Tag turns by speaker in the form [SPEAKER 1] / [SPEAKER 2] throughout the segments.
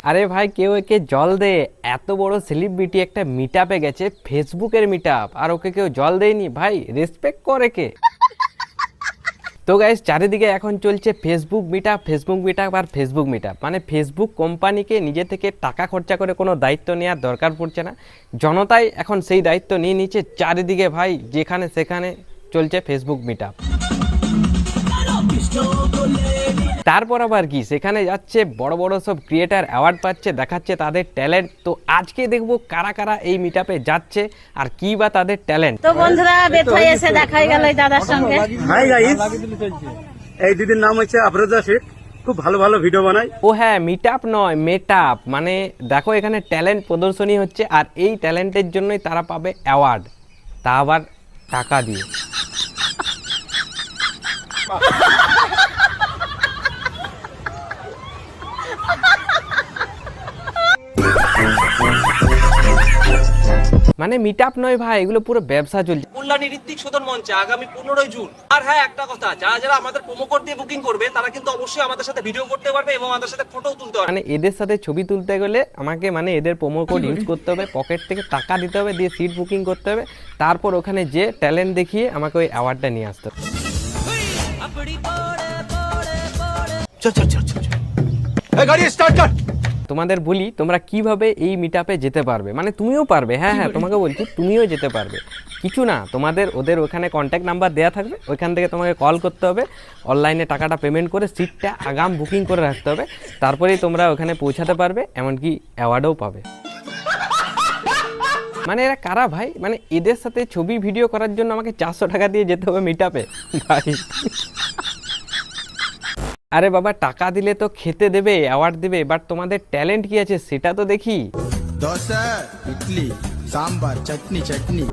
[SPEAKER 1] আরে ভাই কেউ একে জল দে, এত বড় সেলিব্রিটি একটা মিট আপে গেছে, ফেসবুকের মিট আপ, আর ওকে কেউ জল দেয়নি। ভাই রেসপেক্ট করে কে। তো গাইস চারিদিকে এখন চলছে ফেসবুক মিটআপ, ফেসবুক মিটআপ আর ফেসবুক মিটআপ। মানে ফেসবুক কোম্পানিকে নিজে থেকে টাকা খরচা করে কোনো দায়িত্ব নেওয়ার দরকার পড়ছে না, জনতাই এখন সেই দায়িত্ব নিয়ে নিচ্ছে। চারিদিকে ভাই যেখানে সেখানে চলছে ফেসবুক মিটআপ। তারপর আবার কি, সেখানে যাচ্ছে বড় বড় সব ক্রিয়েটার অ্যাওয়ার্ড পাচ্ছে, দেখাচ্ছে তাদের ট্যালেন্ট। তো আজকে দেখবো কারা কারা এই মিটআপে যাচ্ছে আর কি বা তাদের ট্যালেন্ট।
[SPEAKER 2] তো বন্ধুরা বেথায় এসে দেখাই গেল দাদার সঙ্গে।
[SPEAKER 3] হাই গাইস, এই দিদির নাম হচ্ছে আফরোজা শেখ, খুব ভালো ভালো ভিডিও বানায়।
[SPEAKER 1] ও হ্যাঁ, মিটআপ নয় মেটআপ। মানে দেখো এখানে ট্যালেন্ট প্রদর্শনী হচ্ছে, আর এই ট্যালেন্টের জন্যই তারা পাবে অ্যাওয়ার্ড, তা আবার টাকা দিয়ে। মানে মিটআপ নয় ভাই, এগুলো পুরো ব্যবসা চলছে।
[SPEAKER 4] কল্যাণী ঋত্বিক শোধন মঞ্চে আগামী 15 জুন। আর হ্যাঁ একটা কথা, যারা যারা আমাদের প্রোমো কোড দিয়ে বুকিং করবে তারা কিন্তু অবশ্যই আমাদের সাথে ভিডিও করতে পারবে এবং আমাদের সাথে ফটোও তুলতে পারবে।
[SPEAKER 1] মানে এদের সাথে ছবি তুলতে গেলে আমাকে মানে এদের প্রোমো কোড ইউজ করতে হবে, পকেট থেকে টাকা দিতে হবে, দিয়ে সিট বুকিং করতে হবে, তারপর ওখানে যে ট্যালেন্ট দেখিয়ে আমাকে ওই অ্যাওয়ার্ডটা নিয়ে আসতে হবে।
[SPEAKER 4] গাড়ি স্টার্ট কর।
[SPEAKER 1] তোমাদের বলি তোমরা কিভাবে এই মিটআপে যেতে পারবে। মানে তুমিও পারবে, হ্যাঁ হ্যাঁ তোমাকে বলছি তুমিও যেতে পারবে। কিছু না, তোমাদের ওদের ওখানে কন্ট্যাক্ট নাম্বার দেওয়া থাকবে, ওইখান থেকে তোমাকে কল করতে হবে, অনলাইনে টাকাটা পেমেন্ট করে সিটটা আগাম বুকিং করে রাখতে হবে, তারপরেই তোমরা ওখানে পৌঁছাতে পারবে, এমনকি অ্যাওয়ার্ডও পাবে। মানে এরা কারা ভাই? মানে এদের সাথে ছবি ভিডিও করার জন্য আমাকে 400 টাকা দিয়ে যেতে হবে মিটআপে ভাই। আরে বাবা টাকা দিলে তো খেতে দেবে, অ্যাওয়ার্ড দেবে, বাট তোমাদের ট্যালেন্ট কি আছে সেটা তো দেখি।
[SPEAKER 5] দোসা, ইডলি, সাম্বার, চাটনি চাটনি।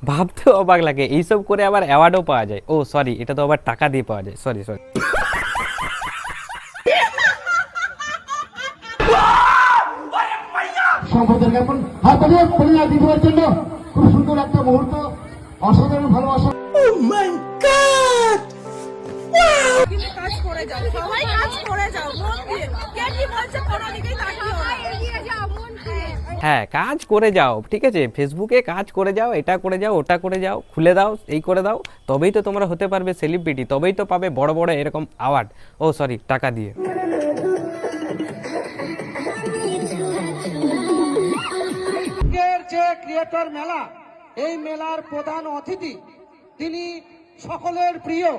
[SPEAKER 1] ভাবতে অবাক লাগে, এইসব করে আবার অ্যাওয়ার্ডও পাওয়া যায়। ও সরি, এটা তো আবার টাকা দিয়ে পাওয়া যায়, সরি সরি।
[SPEAKER 6] সম্পদের জ্ঞাপন হাতে পরিণাম দিবার জন্য খুব সুন্দর একটা মুহূর্ত, অসাধারণ ভালোবাসা।
[SPEAKER 2] কাজ করে যাও, সবাই কাজ করে যাও, মন দিয়ে। কে কি বলছে কোনো দিকেই তাকিও না, এগিয়ে যাও মন দিয়ে।
[SPEAKER 1] হ্যাঁ কাজ করে যাও, ঠিক আছে, ফেসবুকে কাজ করে যাও, এটা করে যাও, ওটা করে যাও, খুলে দাও, এই করে দাও, তবেই তো তোমরা হতে পারবে সেলিব্রিটি, তবেই তো পাবে বড় বড় এরকম অ্যাওয়ার্ড। ও সরি, টাকা দিয়ে।
[SPEAKER 6] যে ক্রিয়েটর মেলা, এই মেলার প্রধান অতিথি তিনি সকলের প্রিয়,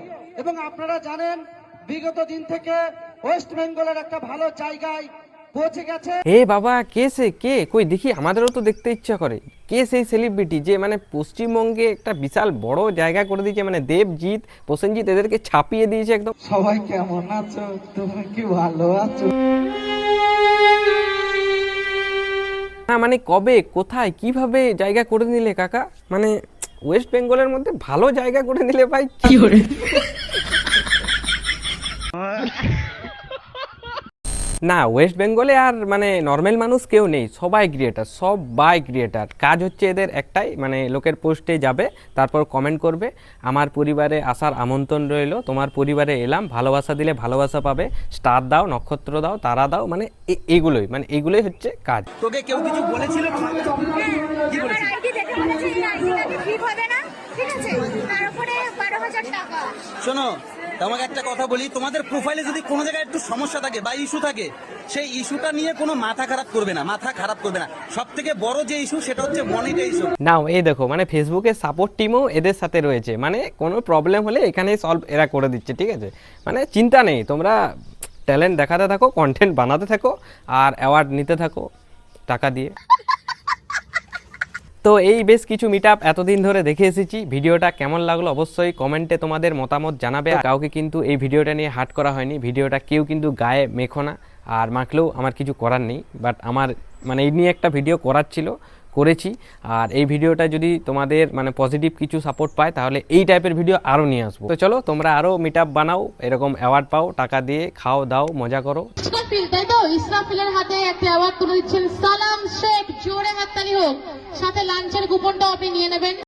[SPEAKER 6] এবং আপনারা জানেন বিগত দিন থেকে ওয়েস্ট বেঙ্গলের একটা ভালো জায়গায় পৌঁছে গেছে।
[SPEAKER 1] এ বাবা কে সে, কে কই দেখি, আমাদেরও তো দেখতে ইচ্ছা করে। কে সেই সেলিব্রিটি যে মানে পশ্চিমবঙ্গে একটা বিশাল বড় জায়গা করে দিয়েছে, মানে দেবজিৎ, প্রসেনজিৎ এদেরকে ছাপিয়ে দিয়েছে একদম।
[SPEAKER 6] সবাই কেমন আছো? তুমি কি ভালো আছো?
[SPEAKER 1] না মানে কবে, কোথায়, কিভাবে জায়গা করে নিলে কাকা? মানে ওয়েস্ট বেঙ্গলের মধ্যে ভালো জায়গা করে নিলে ভাই, কি করে? না ওয়েস্ট বেঙ্গলে আর মানে নর্মাল মানুষ কেউ নেই, সবাই ক্রিয়েটার, সবাই ক্রিয়েটার। কাজ হচ্ছে এদের একটাই, মানে লোকের পোস্টে যাবে, তারপর কমেন্ট করবে, আমার পরিবারে আসার আমন্ত্রণ রইল, তোমার পরিবারে এলাম, ভালোবাসা দিলে ভালোবাসা পাবে, স্টার দাও, নক্ষত্র দাও, তারা দাও, মানে এগুলোই, মানে এগুলোই হচ্ছে কাজ।
[SPEAKER 4] তোকে কেউ কিছু বলেছিল? কি বলেছিল? শোনো তোমাকে একটা কথা বলি, তোমাদের প্রোফাইলে যদি কোনো জায়গায় একটু সমস্যা থাকে বা ইস্যু থাকে, সেই ইস্যুটা নিয়ে কোনো মাথা খারাপ করবে না, মাথা খারাপ করবে না। সব থেকে বড় যে ইস্যু সেটা হচ্ছে মনিটাইজেশন।
[SPEAKER 1] নাও এই দেখো, মানে ফেসবুকের সাপোর্ট টিমও এদের সাথে রয়েছে, মানে কোনো প্রবলেম হলে এখানেই সলভ এরা করে দিচ্ছে, ঠিক আছে। মানে চিন্তা নেই, তোমরা ট্যালেন্ট দেখাতে থাকো, কন্টেন্ট বানাতে থাকো, আর অ্যাওয়ার্ড নিতে থাকো টাকা দিয়ে। তো এই বেশ কিছু মিটআপ এতদিন ধরে দেখে এসেছি, ভিডিওটা কেমন লাগলো অবশ্যই কমেন্টে তোমাদের মতামত জানাবে। কাউকে কিন্তু এই ভিডিওটা নিয়ে হার্ট করা হয়নি, ভিডিওটা কেউ কিন্তু গায়ে মেখো না, আর মাখলেও আমার কিছু করার নেই, বাট আমার মানে এই নিয়ে একটা ভিডিও করার ছিল, করেছি। আর এই ভিডিওটা যদি তোমাদের মানে পজিটিভ কিছু সাপোর্ট পায় তাহলে এই টাইপের ভিডিও আরও নিয়ে আসবো। তো চলো তোমরা আরও মিটআপ বানাও, এরকম অ্যাওয়ার্ড পাও, টাকা দিয়ে খাও দাও, মজা করো।
[SPEAKER 7] তাই তো ইসরাফিলের হাতে একটা অ্যাওয়ার্ড তুলে দিচ্ছেন সালাম শেখ, জোরে হাততালি হোক। সাথে লাঞ্চের কুপনটাও আপনি নিয়ে নেবেন।